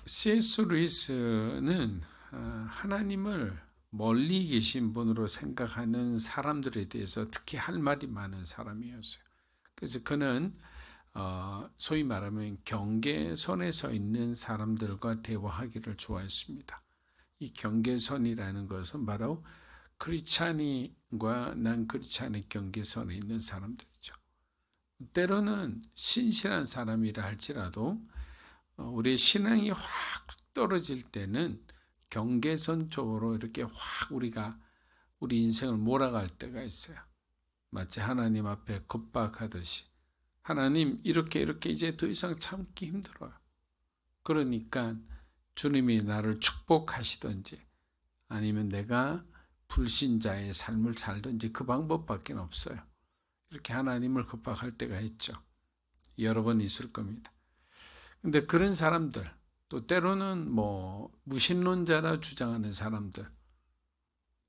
C.S. 루이스는 하나님을 멀리 계신 분으로 생각하는 사람들에 대해서 특히 할 말이 많은 사람이었어요. 그래서 그는 소위 말하면 경계선에 서 있는 사람들과 대화하기를 좋아했습니다. 이 경계선이라는 것은 바로 크리스찬과 난 크리스찬의 경계선에 있는 사람들이죠. 때로는 신실한 사람이라 할지라도 우리의 신앙이 확 떨어질 때는 경계선 쪽으로 이렇게 확 우리 인생을 몰아갈 때가 있어요. 마치 하나님 앞에 겁박하듯이 하나님 이렇게 이제 더 이상 참기 힘들어요. 그러니까 주님이 나를 축복하시든지 아니면 내가 불신자의 삶을 살든지 그 방법밖에 없어요. 이렇게 하나님을 겁박할 때가 있죠. 여러 번 있을 겁니다. 근데 그런 사람들, 또 때로는 무신론자라 주장하는 사람들,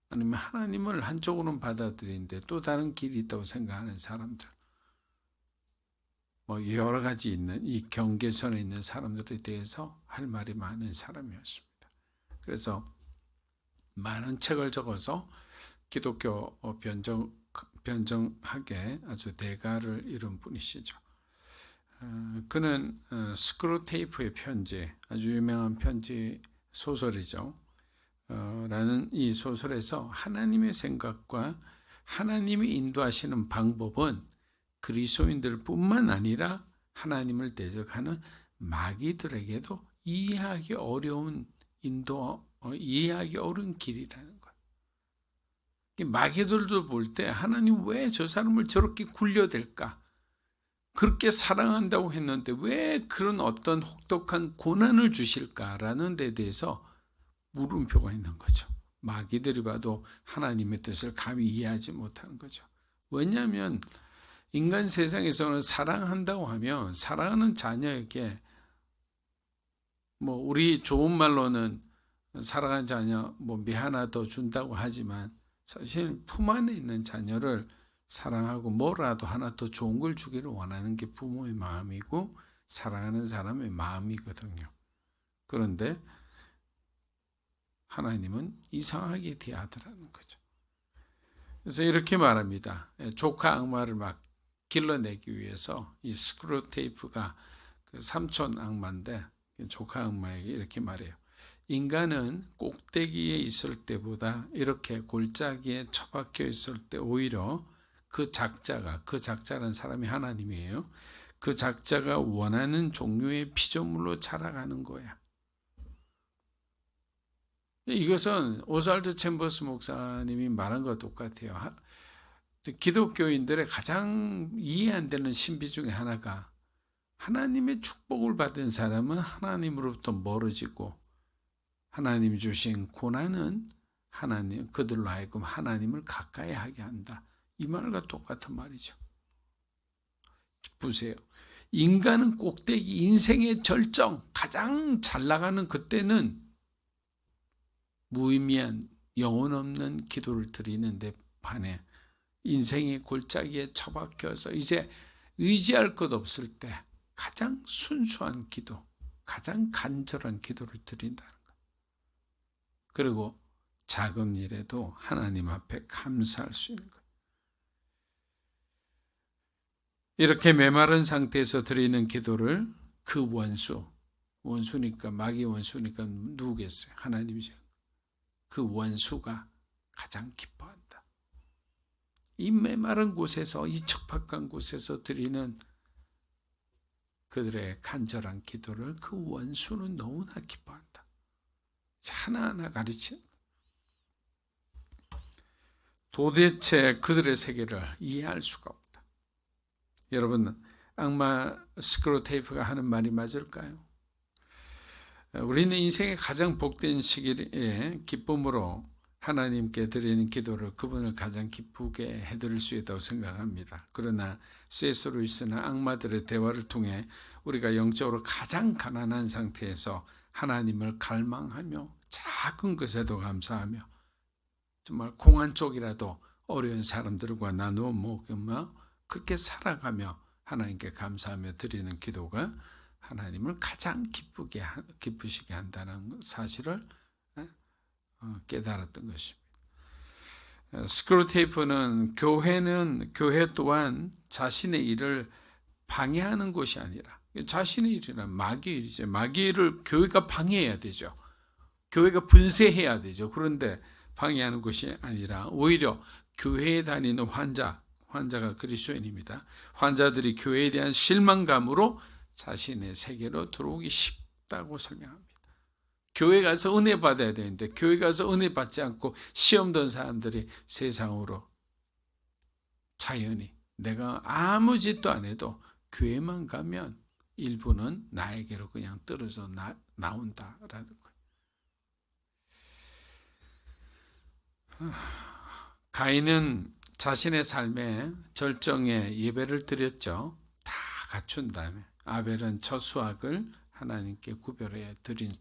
아니면 하나님을 한쪽으로는 받아들이는데 또 다른 길이 있다고 생각하는 사람들, 여러 가지 있는 이 경계선에 있는 사람들에 대해서 할 말이 많은 사람이었습니다. 그래서 많은 책을 적어서 기독교 변정학에 아주 대가를 이룬 분이시죠. 그는 스크루테이프의 편지, 아주 유명한 편지 소설이죠. 라는 이 소설에서 하나님의 생각과 하나님이 인도하시는 방법은 그리스도인들 뿐만 아니라 하나님을 대적하는 마귀들에게도 이해하기 어려운 길이라는 거예요. 마귀들도 볼 때 하나님 왜 저 사람을 저렇게 굴려댈까? 그렇게 사랑한다고 했는데 왜 그런 어떤 혹독한 고난을 주실까라는 데 대해서 물음표가 있는 거죠. 마귀들이 봐도 하나님의 뜻을 감히 이해하지 못하는 거죠. 왜냐하면 인간 세상에서는 사랑한다고 하면 사랑하는 자녀에게 우리 좋은 말로는 사랑하는 자녀 미하나 준다고 하지만 사실 품 안에 있는 자녀를 사랑하고 뭐라도 하나 더 좋은 걸 주기를 원하는 게 부모의 마음이고 사랑하는 사람의 마음이거든요. 그런데 하나님은 이상하게 대하더라는 거죠. 그래서 이렇게 말합니다. 조카 악마를 막 길러내기 위해서 이 스크루테이프가 그 삼촌 악마인데 조카 악마에게 이렇게 말해요. 인간은 꼭대기에 있을 때보다 이렇게 골짜기에 처박혀 있을 때 오히려 그 작자라는 사람이 하나님이에요. 그 작자가 원하는 종류의 피조물로 자라가는 거야. 이것은 오스왈드 챔버스 목사님이 말한 것과 똑같아요. 기독교인들의 가장 이해 안 되는 신비 중에 하나가 하나님의 축복을 받은 사람은 하나님으로부터 멀어지고 하나님이 주신 고난은 그들로 하여금 하나님을 가까이 하게 한다. 이 말과 똑같은 말이죠. 보세요. 인간은 꼭대기, 인생의 절정, 가장 잘 나가는 그때는 무의미한 영혼 없는 기도를 드리는데 반해 인생의 골짜기에 처박혀서 이제 의지할 것 없을 때 가장 순수한 기도, 가장 간절한 기도를 드린다는 거예요. 그리고 작은 일에도 하나님 앞에 감사할 수 있는 거예요. 이렇게 메마른 상태에서 드리는 기도를 그 원수니까 마귀 원수니까 누구겠어요? 하나님이죠. 그 원수가 가장 기뻐한다. 이 메마른 곳에서, 이 척박한 곳에서 드리는 그들의 간절한 기도를 그 원수는 너무나 기뻐한다. 하나하나 가르치는 도대체 그들의 세계를 이해할 수가 없다. 여러분, 악마 스크루테이프가 하는 말이 맞을까요? 우리는 인생의 가장 복된 시기에 기쁨으로 하나님께 드리는 기도를 그분을 가장 기쁘게 해드릴 수 있다고 생각합니다. 그러나 C.S. 루이스는 악마들의 대화를 통해 우리가 영적으로 가장 가난한 상태에서 하나님을 갈망하며 작은 것에도 감사하며 정말 콩 한 쪽이라도 어려운 사람들과 나누어 먹으며 그렇게 살아가며 하나님께 감사하며 드리는 기도가 하나님을 가장 기쁘시게 한다는 사실을 깨달았던 것입니다. 스크루테이프는 교회 또한 자신의 일을 방해하는 것이 아니라 자신의 일이란 마귀의 일이죠. 마귀의 일을 교회가 방해해야 되죠. 교회가 분쇄해야 되죠. 그런데 방해하는 것이 아니라 오히려 교회에 다니는 환자가 그리스도인입니다. 환자들이 교회에 대한 실망감으로 자신의 세계로 들어오기 쉽다고 설명합니다. 교회 가서 은혜 받아야 되는데 교회 가서 은혜 받지 않고 시험 든 사람들이 세상으로 자연히 내가 아무 짓도 안 해도 교회만 가면 일부는 나에게로 그냥 떨어져 나온다라는 거예요. 가인은 자신의 삶에 절정의 예배를 드렸죠. 다 갖춘 다음에 아벨은 첫 수확을 하나님께 구별해 드린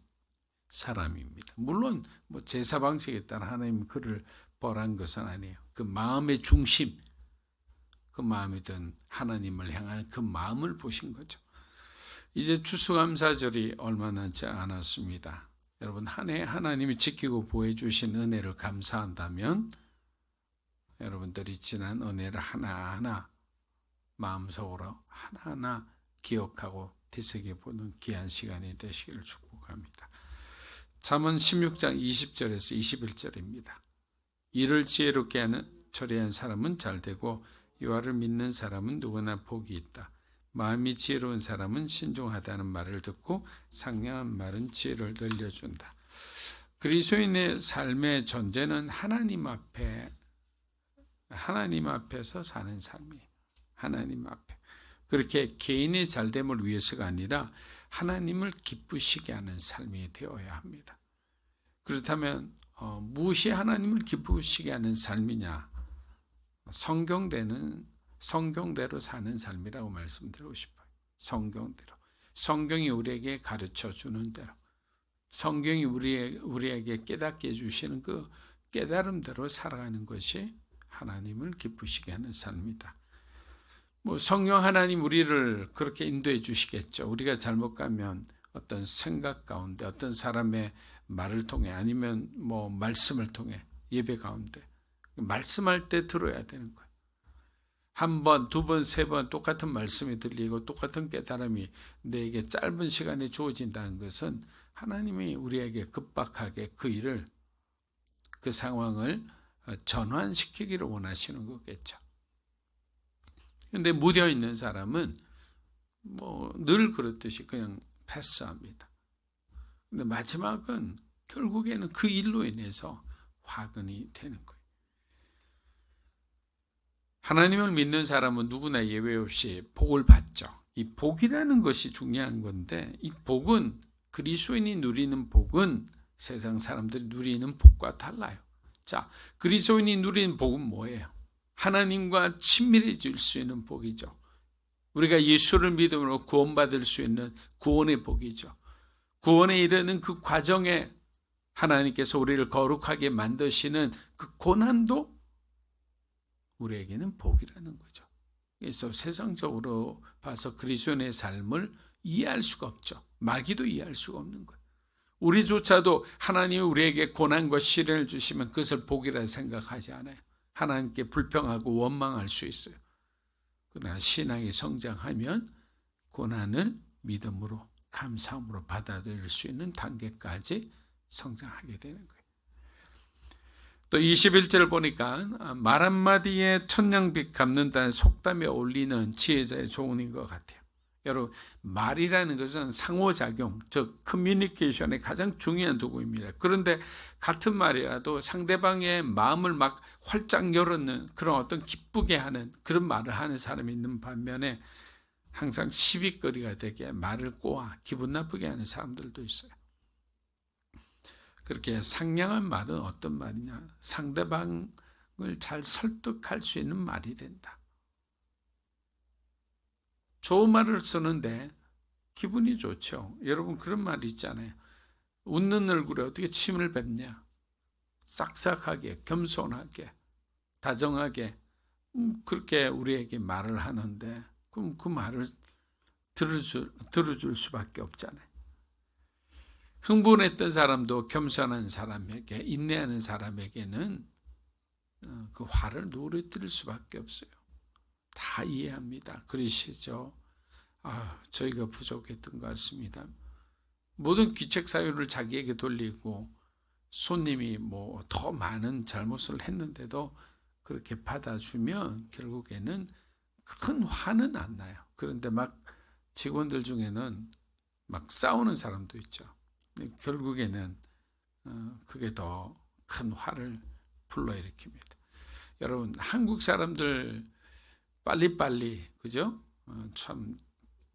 사람입니다. 물론 제사 방식에 따라 하나님 그를 벌한 것은 아니에요. 그 마음의 중심, 그 마음이든 하나님을 향한 그 마음을 보신 거죠. 이제 추수감사절이 얼마 남지 않았습니다. 여러분 한 해 하나님이 지키고 보여주신 은혜를 감사한다면 여러분들이 지난 은혜를 하나하나 마음속으로 하나하나 기억하고 되새겨보는 귀한 시간이 되시기를 축복합니다. 잠언 16장 20절에서 21절입니다. 이를 지혜롭게 처리한 사람은 잘되고 여호와를 믿는 사람은 누구나 복이 있다. 마음이 지혜로운 사람은 신중하다는 말을 듣고 상냥한 말은 지혜를 늘려준다. 그리스도인의 삶의 존재는 하나님 앞에서 사는 삶이에요. 하나님 앞에. 그렇게 개인의 잘됨을 위해서가 아니라 하나님을 기쁘시게 하는 삶이 되어야 합니다. 그렇다면 무엇이 하나님을 기쁘시게 하는 삶이냐? 성경대로 사는 삶이라고 말씀드리고 싶어요. 성경대로. 성경이 우리에게 가르쳐 주는 대로. 성경이 우리에게 깨닫게 해주시는 그 깨달음대로 살아가는 것이 하나님을 기쁘시게 하는 삶이다. 성령 하나님 우리를 그렇게 인도해 주시겠죠. 우리가 잘못 가면 어떤 생각 가운데 어떤 사람의 말을 통해 아니면 말씀을 통해 예배 가운데 말씀할 때 들어야 되는 거예요. 한 번, 두 번, 세 번 똑같은 말씀이 들리고 똑같은 깨달음이 내게 짧은 시간에 주어진다는 것은 하나님이 우리에게 급박하게 그 상황을 전환시키기를 원하시는 거겠죠. 근데 무뎌 있는 사람은 늘 그렇듯이 그냥 패스합니다. 근데 마지막은 결국에는 그 일로 인해서 화근이 되는 거예요. 하나님을 믿는 사람은 누구나 예외 없이 복을 받죠. 이 복이라는 것이 중요한 건데 이 복은 그리스도인이 누리는 복은 세상 사람들이 누리는 복과 달라요. 자, 그리스도인이 누리는 복은 뭐예요? 하나님과 친밀해질 수 있는 복이죠. 우리가 예수를 믿음으로 구원받을 수 있는 구원의 복이죠. 구원에 이르는 그 과정에 하나님께서 우리를 거룩하게 만드시는 그 고난도 우리에게는 복이라는 거죠. 그래서 세상적으로 봐서 그리스도인의 삶을 이해할 수가 없죠. 마귀도 이해할 수가 없는 거예요. 우리조차도 하나님이 우리에게 고난과 시련을 주시면 그것을 복이라 생각하지 않아요. 하나님께 불평하고 원망할 수 있어요. 그러나 신앙이 성장하면 고난을 믿음으로 감사함으로 받아들일 수 있는 단계까지 성장하게 되는 거예요. 또 21절 보니까 말 한마디에 천냥빚 갚는다는 속담에 어울리는 지혜자의 조언인 것 같아요. 여러분 말이라는 것은 상호작용, 즉 커뮤니케이션의 가장 중요한 도구입니다. 그런데 같은 말이라도 상대방의 마음을 막 활짝 열어놓는 그런 어떤 기쁘게 하는 그런 말을 하는 사람이 있는 반면에 항상 시비거리가 되게 말을 꼬아 기분 나쁘게 하는 사람들도 있어요. 그렇게 상냥한 말은 어떤 말이냐? 상대방을 잘 설득할 수 있는 말이 된다. 좋은 말을 쓰는데 기분이 좋죠. 여러분 그런 말 있잖아요. 웃는 얼굴에 어떻게 침을 뱉냐? 싹싹하게, 겸손하게, 다정하게 그렇게 우리에게 말을 하는데 그럼 그 말을 들어줄 수밖에 없잖아요. 흥분했던 사람도 겸손한 사람에게, 인내하는 사람에게는 그 화를 누그러뜨릴 수밖에 없어요. 다 이해합니다. 그러시죠? 저희가 부족했던 것 같습니다. 모든 귀책 사유를 자기에게 돌리고 손님이 뭐 더 많은 잘못을 했는데도 그렇게 받아주면 결국에는 큰 화는 안 나요. 그런데 막 직원들 중에는 막 싸우는 사람도 있죠. 결국에는 그게 더 큰 화를 불러일으킵니다. 여러분, 한국 사람들 빨리빨리, 그죠? 참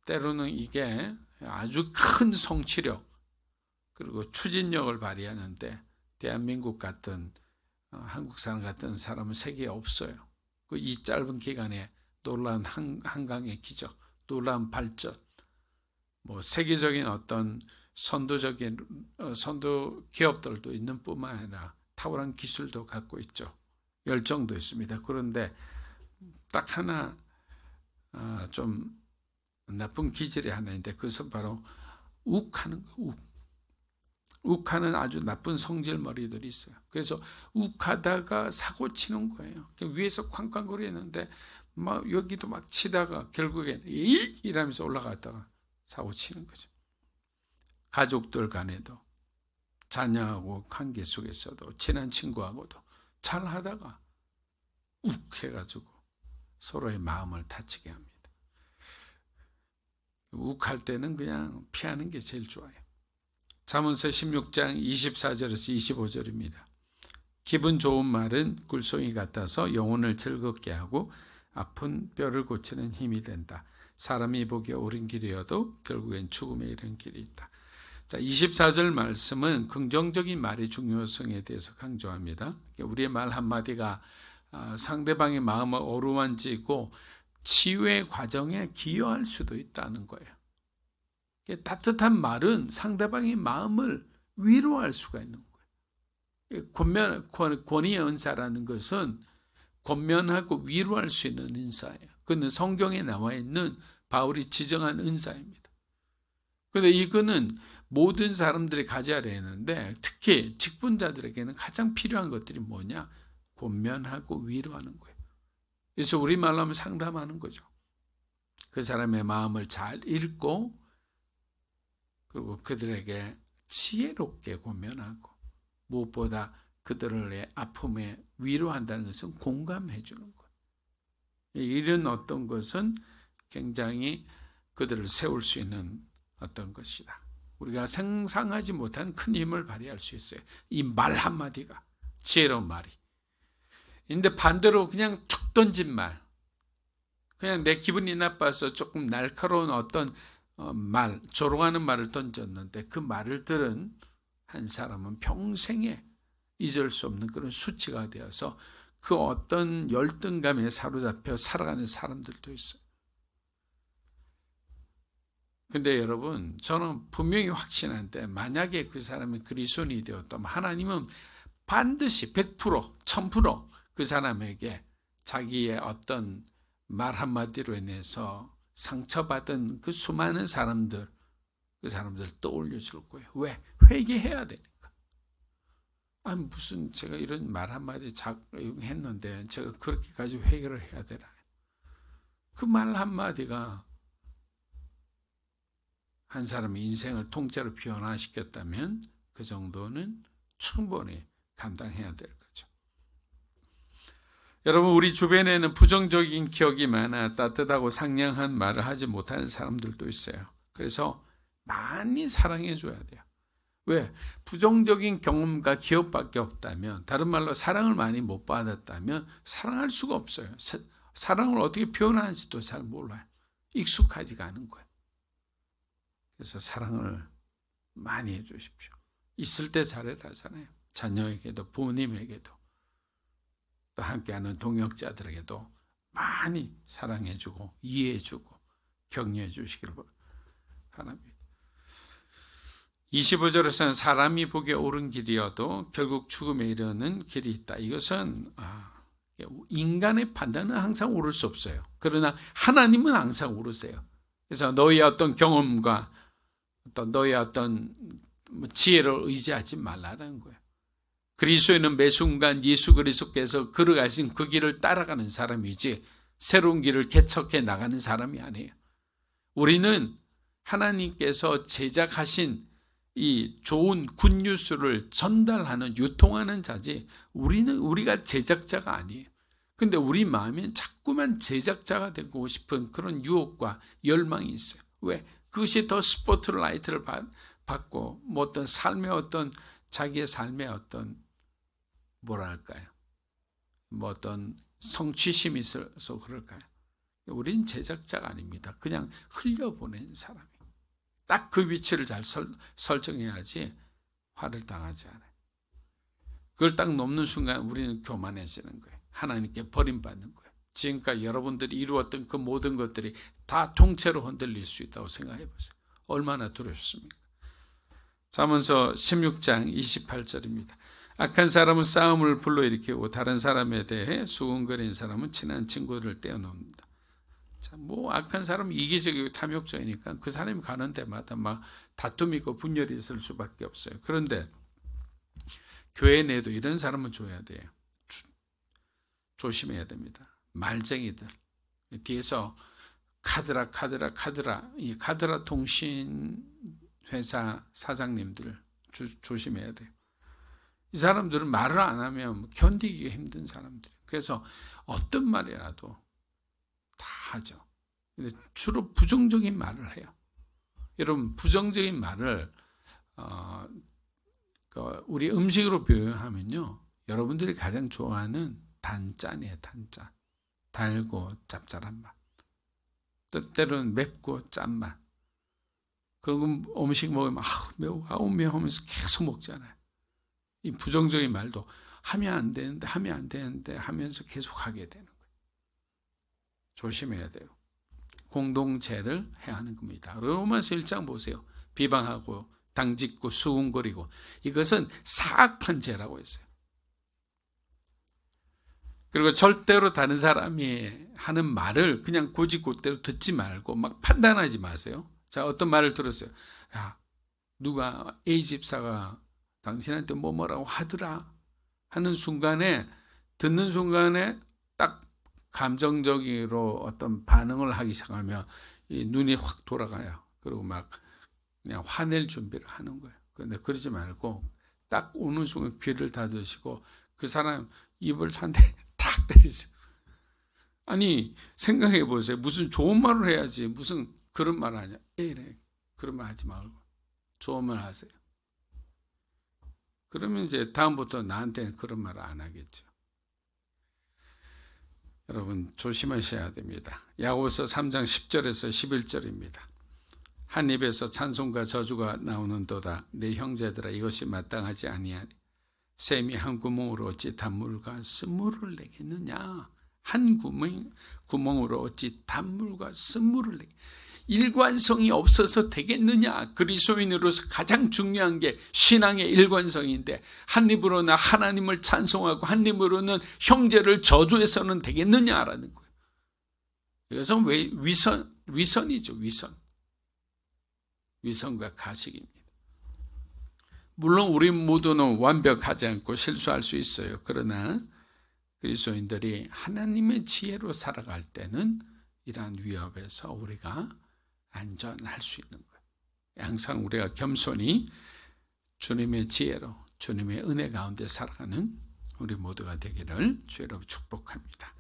때로는 이게 아주 큰 성취력 그리고 추진력을 발휘하는데 대한민국 같은 한국 사람 같은 사람은 세계에 없어요. 이 짧은 기간에 놀라운 한강의 기적, 놀라운 발전, 뭐 세계적인 어떤 선도 기업들도 있는 뿐만 아니라 탁월한 기술도 갖고 있죠. 열정도 있습니다. 그런데 딱 하나 좀 나쁜 기질이 하나 있는데 그것은 바로 욱하는 거. 욱하는 아주 나쁜 성질머리들이 있어요. 그래서 욱하다가 사고 치는 거예요. 위에서 쾅쾅거리는데 막 여기도 막 치다가 결국엔 이러면서 올라갔다가 사고 치는 거죠. 가족들 간에도 자녀하고 관계 속에서도 친한 친구하고도 잘 하다가 욱 해가지고 서로의 마음을 다치게 합니다. 욱할 때는 그냥 피하는 게 제일 좋아요. 잠언서 16장 24절에서 25절입니다. 기분 좋은 말은 꿀송이 같아서 영혼을 즐겁게 하고 아픈 뼈를 고치는 힘이 된다. 사람이 보기에 옳은 길이어도 결국엔 죽음에 이른 길이 있다. 자, 24절 말씀은 긍정적인 말의 중요성에 대해서 강조합니다. 우리의 말 한마디가 상대방의 마음을 어루만지고 치유의 과정에 기여할 수도 있다는 거예요. 따뜻한 말은 상대방의 마음을 위로할 수가 있는 거예요. 권위의 은사라는 것은 권면하고 위로할 수 있는 은사예요. 그는 성경에 나와 있는 바울이 지정한 은사입니다. 그런데 이거는 모든 사람들이 가져야 되는데 특히 직분자들에게는 가장 필요한 것들이 뭐냐? 권면하고 위로하는 거예요. 그래서 우리말로 하면 상담하는 거죠. 그 사람의 마음을 잘 읽고 그리고 그들에게 지혜롭게 권면하고 무엇보다 그들의 아픔에 위로한다는 것은 공감해 주는 거예요. 이런 어떤 것은 굉장히 그들을 세울 수 있는 어떤 것이다. 우리가 상상하지 못한 큰 힘을 발휘할 수 있어요. 이 말 한마디가, 지혜로운 말이. 근데 반대로 그냥 툭 던진 말, 그냥 내 기분이 나빠서 조금 날카로운 어떤 말, 조롱하는 말을 던졌는데 그 말을 들은 한 사람은 평생에 잊을 수 없는 그런 수치가 되어서 그 어떤 열등감에 사로잡혀 살아가는 사람들도 있어요. 근데 여러분, 저는 분명히 확신한데 만약에 그 사람이 그리스도인이 되었다면 하나님은 반드시 100%, 1000% 그 사람에게 자기의 어떤 말 한마디로 인해서 상처받은 그 수많은 사람들, 그 사람들 떠올려 줄 거예요. 왜? 회개해야 되니까. 무슨 제가 이런 말 한마디 작용했는데 제가 그렇게까지 회개를 해야 되나? 그 말 한마디가 한 사람의 인생을 통째로 변화시켰다면 그 정도는 충분히 감당해야 될 거죠. 여러분, 우리 주변에는 부정적인 기억이 많아 따뜻하고 상냥한 말을 하지 못하는 사람들도 있어요. 그래서 많이 사랑해 줘야 돼요. 왜? 부정적인 경험과 기억밖에 없다면, 다른 말로 사랑을 많이 못 받았다면 사랑할 수가 없어요. 사랑을 어떻게 표현하는지도 잘 몰라요. 익숙하지가 않은 거예요. 그래서 사랑을 많이 해 주십시오. 있을 때 잘해라잖아요. 자녀에게도 부모님에게도 또 함께하는 동역자들에게도 많이 사랑해 주고 이해해 주고 격려해 주시기를 바랍니다. 25절에서는 사람이 보기에 옳은 길이어도 결국 죽음에 이르는 길이 있다. 이것은 인간의 판단은 항상 옳을 수 없어요. 그러나 하나님은 항상 옳으세요. 그래서 너희의 어떤 경험과 어떤 너희의 어떤 지혜를 의지하지 말라는 거예요. 그리스도인은 매 순간 예수 그리스도께서 걸어가신 그 길을 따라가는 사람이지 새로운 길을 개척해 나가는 사람이 아니에요. 우리는 하나님께서 제작하신 이 좋은 굿뉴스를 전달하는 유통하는 자지 우리가 제작자가 아니에요. 근데 우리 마음엔 자꾸만 제작자가 되고 싶은 그런 유혹과 열망이 있어요. 왜? 그것이 더 스포트라이트를 받고 뭐 어떤 삶의 어떤 자기의 삶의 어떤 뭐랄까요? 뭐 어떤 성취심이 있어서 그럴까요? 우린 제작자가 아닙니다. 그냥 흘려보낸 사람이에요. 딱 그 위치를 잘 설정해야지 화를 당하지 않아요. 그걸 딱 넘는 순간 우리는 교만해지는 거예요. 하나님께 버림받는 거예요. 지금까지 여러분들이 이루었던 그 모든 것들이 다 통째로 흔들릴 수 있다고 생각해 보세요. 얼마나 두렵습니까? 잠언서 16장 28절입니다. 악한 사람은 싸움을 불러일으키고 다른 사람에 대해 수군거리는 사람은 친한 친구를 떼어놓는다. 자, 뭐 악한 사람은 이기적이고 탐욕적이니까 그 사람이 가는 데마다 막 다툼이 있고 분열이 있을 수밖에 없어요. 그런데 교회 내도 이런 사람은 줘야 돼요. 조심해야 됩니다. 말쟁이들 뒤에서 카드라 이 카드라 통신 회사 사장님들 조심해야 돼요. 이 사람들은 말을 안 하면 견디기 힘든 사람들. 그래서 어떤 말이라도 다 하죠. 근데 주로 부정적인 말을 해요. 여러분 부정적인 말을 우리 음식으로 표현하면요, 여러분들이 가장 좋아하는 단짠이에요. 단짠. 달고 짭짤한 맛. 때로는 맵고 짠맛. 그리고 음식 먹으면 매워 하면서 계속 먹잖아요. 이 부정적인 말도 하면 안 되는데 하면서 계속 하게 되는 거예요. 조심해야 돼요. 공동체를 해야 하는 겁니다. 로마서 1장 보세요. 비방하고 당짓고 수군거리고 이것은 사악한 죄라고 했어요. 그리고 절대로 다른 사람이 하는 말을 그냥 고지고대로 듣지 말고 막 판단하지 마세요. 자, 어떤 말을 들었어요. 야, 누가 A 집사가 당신한테 뭐라고 하더라 하는 순간에, 듣는 순간에 딱 감정적으로 어떤 반응을 하기 시작하면 이 눈이 확 돌아가요. 그리고 막 그냥 화낼 준비를 하는 거예요. 그런데 그러지 말고 딱 오는 순간 귀를 닫으시고 그 사람 입을 한 대 탁 때리세요. 아니 생각해 보세요. 무슨 좋은 말을 해야지 무슨 그런 말 하냐. 에이래 그런 말 하지 말고 좋은 말 하세요. 그러면 이제 다음부터 나한테는 그런 말을 안 하겠죠. 여러분 조심하셔야 됩니다. 야고보서 3장 10절에서 11절입니다. 한 입에서 찬송과 저주가 나오는도다. 내 형제들아 이것이 마땅하지 아니하니 샘이 한 구멍으로 어찌 단물과 쓴물을 내겠느냐. 한 구멍으로 어찌 단물과 쓴물을 내겠느냐. 일관성이 없어서 되겠느냐. 그리스도인으로서 가장 중요한 게 신앙의 일관성인데 한 입으로는 하나님을 찬송하고 한 입으로는 형제를 저주해서는 되겠느냐라는 거예요. 이것은 위선이죠. 위선과 가식입니다. 물론 우리 모두는 완벽하지 않고 실수할 수 있어요. 그러나 그리스도인들이 하나님의 지혜로 살아갈 때는 이러한 위협에서 우리가 안전할 수 있는 거예요. 항상 우리가 겸손히 주님의 지혜로 주님의 은혜 가운데 살아가는 우리 모두가 되기를 주로 축복합니다.